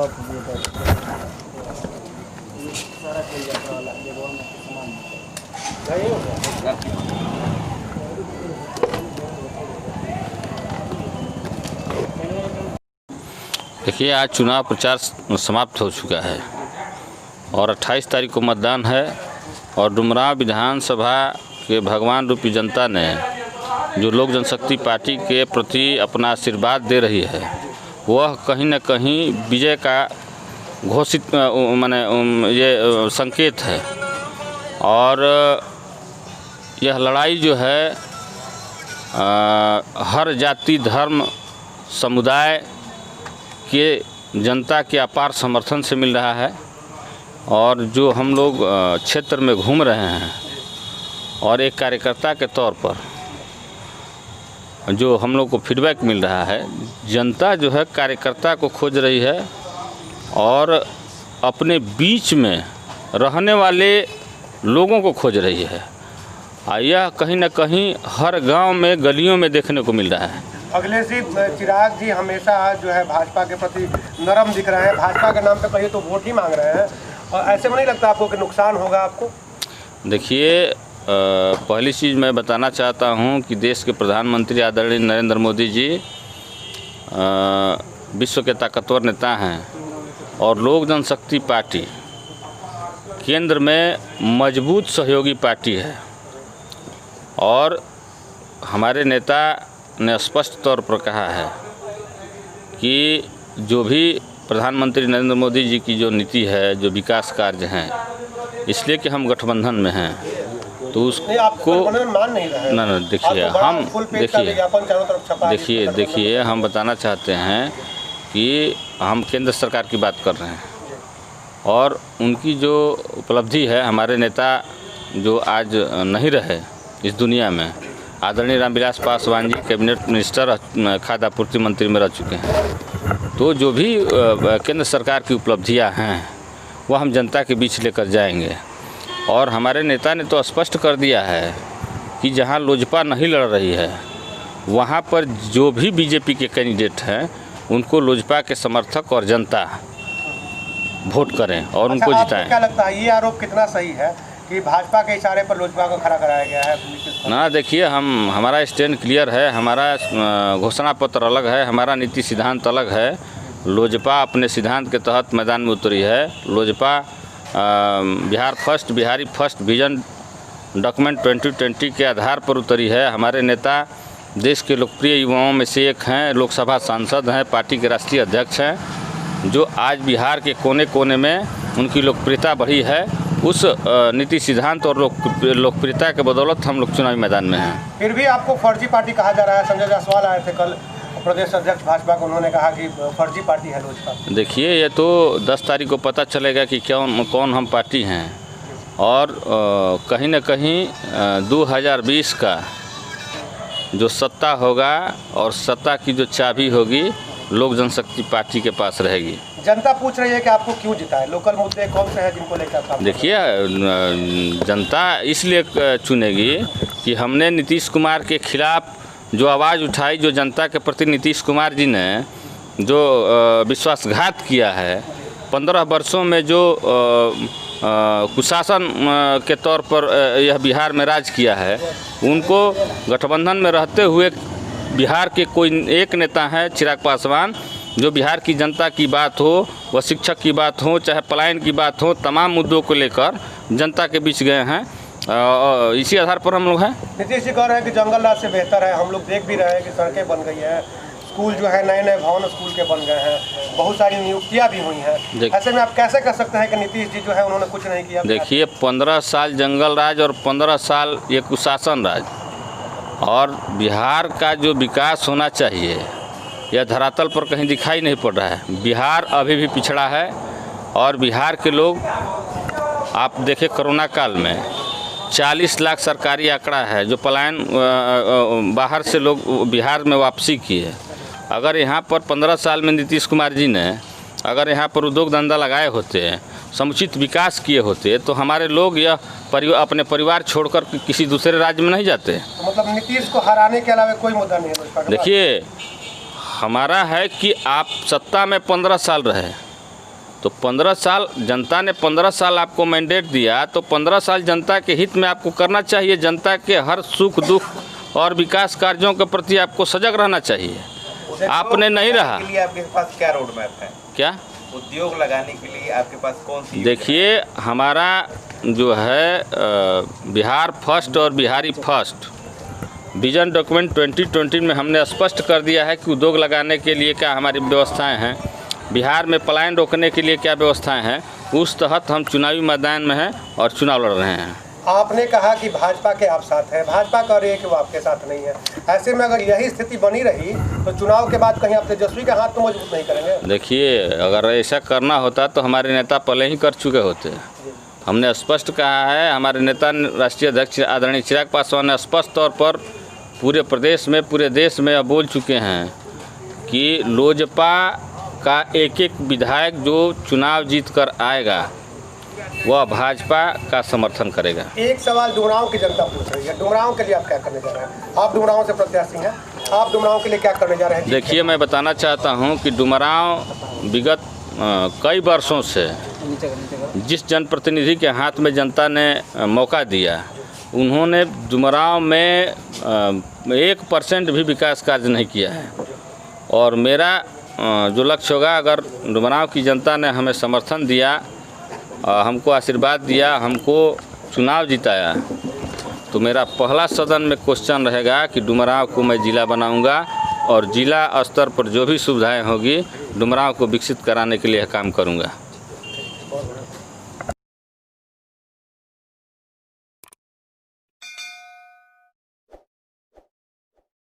देखिए, आज चुनाव प्रचार समाप्त हो चुका है और 28 तारीख को मतदान है और डुमरांव विधानसभा के भगवान रूपी जनता ने जो लोक जनशक्ति पार्टी के प्रति अपना आशीर्वाद दे रही है, वह कहीं न कहीं विजय का घोषित ये संकेत है। और यह लड़ाई जो है हर जाति धर्म समुदाय के जनता के अपार समर्थन से मिल रहा है। और जो हम लोग क्षेत्र में घूम रहे हैं और एक कार्यकर्ता के तौर पर जो हम लोग को फीडबैक मिल रहा है, जनता जो है कार्यकर्ता को खोज रही है और अपने बीच में रहने वाले लोगों को खोज रही है। यह कहीं न कहीं हर गांव में गलियों में देखने को मिल रहा है। अखिलेश जी, चिराग जी हमेशा जो है भाजपा के प्रति नरम दिख रहे हैं, भाजपा के नाम पे कहिए तो वोट ही मांग रहे हैं, और ऐसे में नहीं लगता आपको कि नुकसान होगा आपको? देखिए, पहली चीज़ मैं बताना चाहता हूं कि देश के प्रधानमंत्री आदरणीय नरेंद्र मोदी जी विश्व के ताकतवर नेता हैं और लोक जनशक्ति पार्टी केंद्र में मजबूत सहयोगी पार्टी है। और हमारे नेता ने स्पष्ट तौर पर कहा है कि जो भी प्रधानमंत्री नरेंद्र मोदी जी की जो नीति है, जो विकास कार्य हैं, इसलिए कि हम गठबंधन में हैं, तो उसको मान नहीं रहे। ना देखिए हम बताना चाहते हैं कि हम केंद्र सरकार की बात कर रहे हैं और उनकी जो उपलब्धि है, हमारे नेता जो आज नहीं रहे इस दुनिया में, आदरणीय रामविलास पासवान जी कैबिनेट मिनिस्टर खाद्य आपूर्ति मंत्री में रह चुके हैं। तो जो भी केंद्र सरकार की उपलब्धियां हैं वो हम जनता के बीच लेकर जाएंगे। और हमारे नेता ने तो स्पष्ट कर दिया है कि जहां लोजपा नहीं लड़ रही है वहां पर जो भी बीजेपी के कैंडिडेट हैं उनको लोजपा के समर्थक और जनता वोट करें और उनको जिताएं। क्या लगता है ये आरोप कितना सही है कि भाजपा के इशारे पर लोजपा को खड़ा कराया गया है? ना, देखिए, हमारा स्टैंड क्लियर है, हमारा घोषणा पत्र अलग है, हमारा नीति सिद्धांत अलग है। लोजपा अपने सिद्धांत के तहत मैदान में उतरी है। Lojpa Bihar first, Bihari first vision document 2020 के आधार पर उतरी है। हमारे नेता देश के लोकप्रिय युवाओं में से एक हैं, लोकसभा सांसद हैं, पार्टी के राष्ट्रीय अध्यक्ष हैं, जो आज बिहार के कोने कोने में उनकी लोकप्रियता बढ़ी है। उस नीति सिद्धांत और लोकप्रियता के बदौलत हम लोग चुनावी मैदान में हैं। फिर भी आपको फर्जी पार्टी कहा जा रहा है। संजय जायसवाल आए थे कल प्रदेश अध्यक्ष भाजपा को, उन्होंने कहा कि फर्जी पार्टी है लोजपा। देखिए, ये तो 10 तारीख को पता चलेगा कि कौन हम पार्टी हैं। और कहीं न कहीं 2020 का जो सत्ता होगा और सत्ता की जो चाबी होगी लोक जनशक्ति पार्टी के पास रहेगी। जनता पूछ रही है कि आपको क्यों जिताए, लोकल मुद्दे कौन से हैं जिनको लेकर काम? देखिए, जनता इसलिए चुनेगी कि हमने नीतीश कुमार के खिलाफ जो आवाज़ उठाई, जो जनता के प्रति नीतीश कुमार जी ने जो विश्वासघात किया है, 15 वर्षों में जो कुशासन के तौर पर यह बिहार में राज किया है, उनको गठबंधन में रहते हुए बिहार के कोई एक नेता है चिराग पासवान, जो बिहार की जनता की बात हो, वह शिक्षक की बात हो, चाहे पलायन की बात हो, तमाम मुद्दों को लेकर जनता के बीच गए हैं। इसी आधार पर हम लोग हैं। नीतीश जी कह रहे हैं कि जंगल राज से बेहतर है। हम लोग देख भी रहे हैं कि सड़कें बन गई हैं, स्कूल जो है नए भवन स्कूल के बन गए हैं, बहुत सारी नियुक्तियां भी हुई हैं। ऐसे में आप कैसे कह सकते हैं कि नीतीश जी जो है उन्होंने कुछ नहीं किया? देखिए, 15 साल जंगल राज और 15 साल ये कुशासन राज, और बिहार का जो विकास होना चाहिए यह धरातल पर कहीं दिखाई नहीं पड़ रहा है। बिहार अभी भी पिछड़ा है। और बिहार के लोग, आप देखें, कोरोना काल में 40 लाख सरकारी आंकड़ा है जो पलायन बाहर से लोग बिहार में वापसी किए। अगर यहाँ पर 15 साल में नीतीश कुमार जी ने अगर यहाँ पर उद्योग धंधा लगाए होते, समुचित विकास किए होते, तो हमारे लोग यह अपने परिवार छोड़कर किसी दूसरे राज्य में नहीं जाते। तो मतलब नीतीश को हराने के अलावा कोई मुद्दा नहीं है? देखिए, हमारा है कि आप सत्ता में 15 साल रहे, तो 15 साल जनता ने 15 साल आपको मैंडेट दिया, तो 15 साल जनता के हित में आपको करना चाहिए। जनता के हर सुख दुख और विकास कार्यों के प्रति आपको सजग रहना चाहिए। आपने नहीं रहा। के लिए आपके पास क्या रोड मैप है? क्या उद्योग लगाने के लिए आपके पास कौन सी? देखिए, हमारा जो है बिहार फर्स्ट और बिहारी फर्स्ट विजन डॉक्यूमेंट 2020 में हमने स्पष्ट कर दिया है कि उद्योग लगाने के लिए क्या हमारी व्यवस्थाएं हैं, बिहार में पलायन रोकने के लिए क्या व्यवस्थाएं हैं। उस तहत हम चुनावी मैदान में हैं और चुनाव लड़ रहे हैं। आपने कहा कि भाजपा के आप साथ हैं, भाजपा कह रही है कि वो आपके साथ नहीं है। ऐसे में अगर यही स्थिति बनी रही तो चुनाव के बाद कहीं आप तेजस्वी का हाथ तो मजबूत नहीं करेंगे? देखिए, अगर ऐसा करना होता तो हमारे नेता पहले ही कर चुके होते। हमने स्पष्ट कहा है, हमारे नेता राष्ट्रीय अध्यक्ष आदरणीय चिराग पासवान ने स्पष्ट तौर पर पूरे प्रदेश में, पूरे देश में बोल चुके हैं कि लोजपा का एक एक विधायक जो चुनाव जीत कर आएगा वह भाजपा का समर्थन करेगा। एक सवाल डुमरांव की जनता पूछ रही है, डुमरांव के लिए आप क्या करने जा रहे हैं? आप डुमरांव से प्रत्याशी हैं, आप डुमरांव के लिए क्या करने जा रहे हैं? देखिए, मैं बताना चाहता हूं कि डुमरांव विगत कई वर्षों से जिस जनप्रतिनिधि के हाथ में जनता ने मौका दिया, उन्होंने डुमरांव में 1% भी विकास कार्य नहीं किया है। और मेरा जो लक्ष्य होगा, अगर डुमरांव की जनता ने हमें समर्थन दिया, हमको आशीर्वाद दिया, हमको चुनाव जिताया, तो मेरा पहला सदन में क्वेश्चन रहेगा कि डुमरांव को मैं ज़िला बनाऊंगा और ज़िला स्तर पर जो भी सुविधाएं होगी डुमरांव को विकसित कराने के लिए काम करूंगा।